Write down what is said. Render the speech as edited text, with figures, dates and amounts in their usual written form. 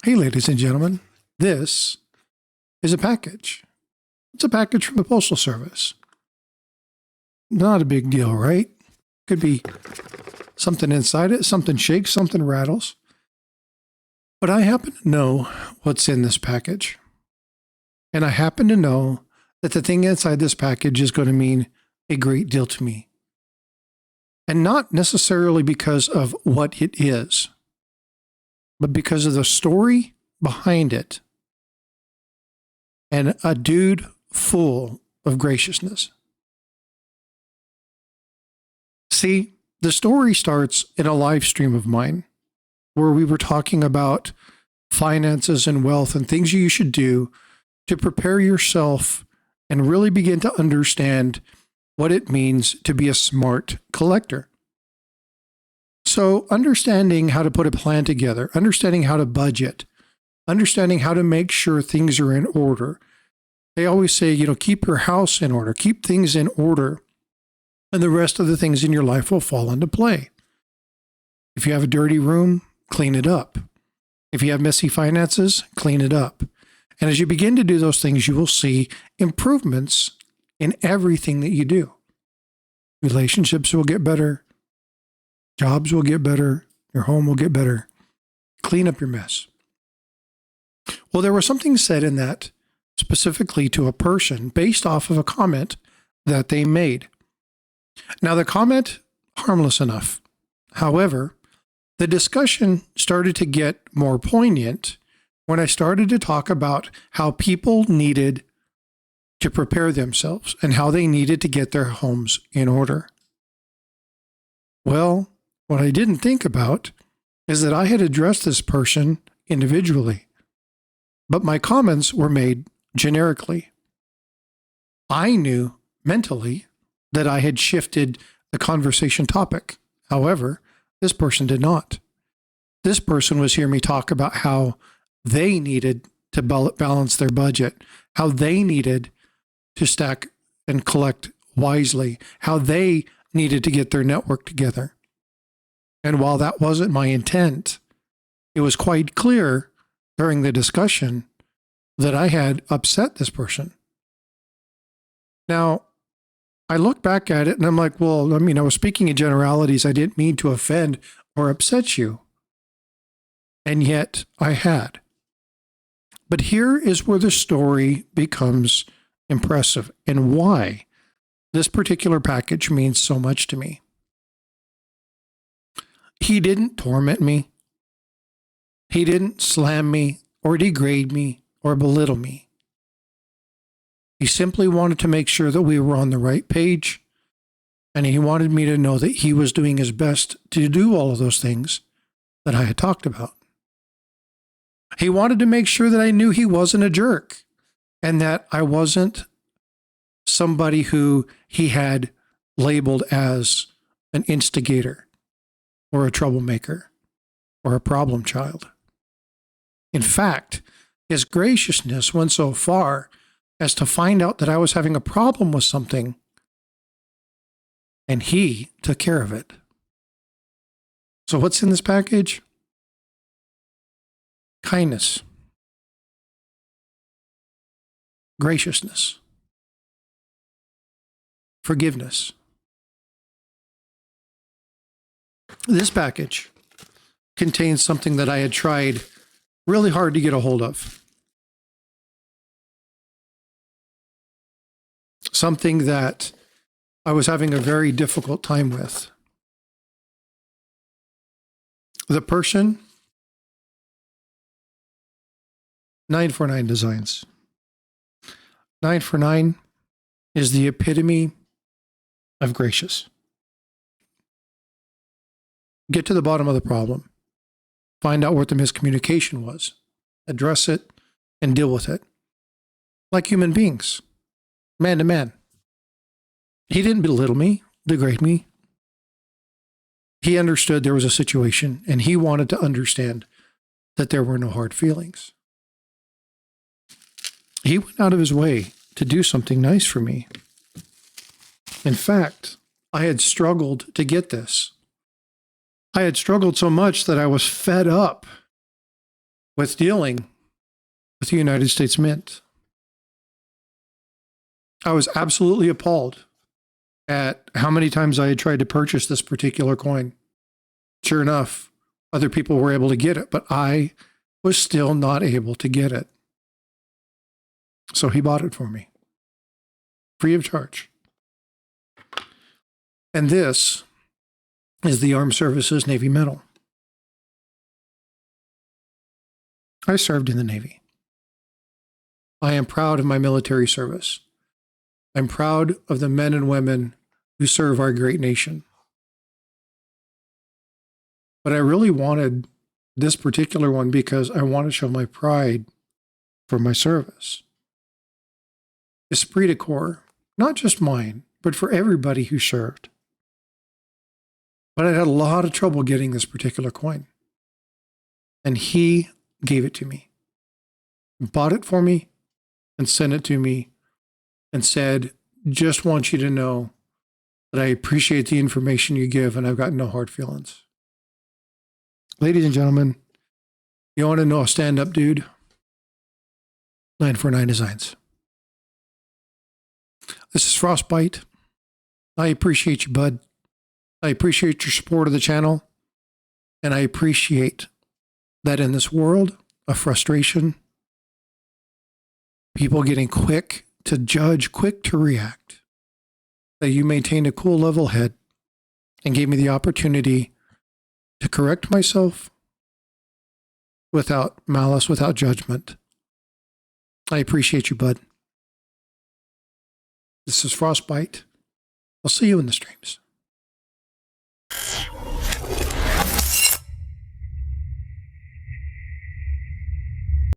Hey, ladies and gentlemen, this is a package. It's a package from the Postal Service. Not a big deal, right? Could be something inside it, something shakes, something rattles. But I happen to know what's in this package. And I happen to know that the thing inside this package is going to mean a great deal to me. And not necessarily because of what it is, but because of the story behind it and a dude full of graciousness. See, the story starts in a live stream of mine where we were talking about finances and wealth and things you should do to prepare yourself and really begin to understand what it means to be a smart collector. So understanding how to put a plan together, understanding how to budget, understanding how to make sure things are in order. They always say, keep your house in order, keep things in order, and the rest of the things in your life will fall into play. If you have a dirty room, clean it up. If you have messy finances, clean it up. And as you begin to do those things, you will see improvements in everything that you do. Relationships will get better. Jobs will get better. Your home will get better. Clean up your mess. Well, there was something said in that specifically to a person based off of a comment that they made. Now, the comment, harmless enough. However, the discussion started to get more poignant when I started to talk about how people needed to prepare themselves and how they needed to get their homes in order. Well, what I didn't think about is that I had addressed this person individually, but my comments were made generically. I knew mentally that I had shifted the conversation topic. However, this person did not. This person was hearing me talk about how they needed to balance their budget, how they needed to stack and collect wisely, how they needed to get their network together. And while that wasn't my intent, it was quite clear during the discussion that I had upset this person. Now, I look back at it and I'm like, well, I was speaking in generalities. I didn't mean to offend or upset you. And yet I had. But here is where the story becomes impressive and why this particular package means so much to me. He didn't torment me. He didn't slam me or degrade me or belittle me. He simply wanted to make sure that we were on the right page, and he wanted me to know that he was doing his best to do all of those things that I had talked about. He wanted to make sure that I knew he wasn't a jerk and that I wasn't somebody who he had labeled as an instigator or a troublemaker or a problem child. In fact, his graciousness went so far as to find out that I was having a problem with something, and he took care of it. So what's in this package? Kindness, graciousness, forgiveness. This package contains something that I had tried really hard to get a hold of. Something that I was having a very difficult time with. The person, 949 Designs. 949 is the epitome of gracious. Get to the bottom of the problem. Find out what the miscommunication was. Address it and deal with it. Like human beings. Man to man. He didn't belittle me, degrade me. He understood there was a situation, and he wanted to understand that there were no hard feelings. He went out of his way to do something nice for me. In fact, I had struggled to get this. I had struggled so much that I was fed up with dealing with the United States Mint. I was absolutely appalled at how many times I had tried to purchase this particular coin. Sure enough, other people were able to get it, but I was still not able to get it. So he bought it for me, free of charge. And this is the Armed Services Navy Medal. I served in the Navy. I am proud of my military service. I'm proud of the men and women who serve our great nation. But I really wanted this particular one because I want to show my pride for my service. Esprit de corps, not just mine, but for everybody who served. But I had a lot of trouble getting this particular coin. And he gave it to me, bought it for me, and sent it to me, and said, just want you to know that I appreciate the information you give, and I've got no hard feelings. Ladies and gentlemen, you want to know a stand-up dude? 949 Designs. This is Frostbyte. I appreciate you, bud. I appreciate your support of the channel, and I appreciate that in this world of frustration, people getting quick to judge, quick to react, that you maintained a cool level head and gave me the opportunity to correct myself without malice, without judgment. I appreciate you, bud. This is Frostbyte. I'll see you in the streams.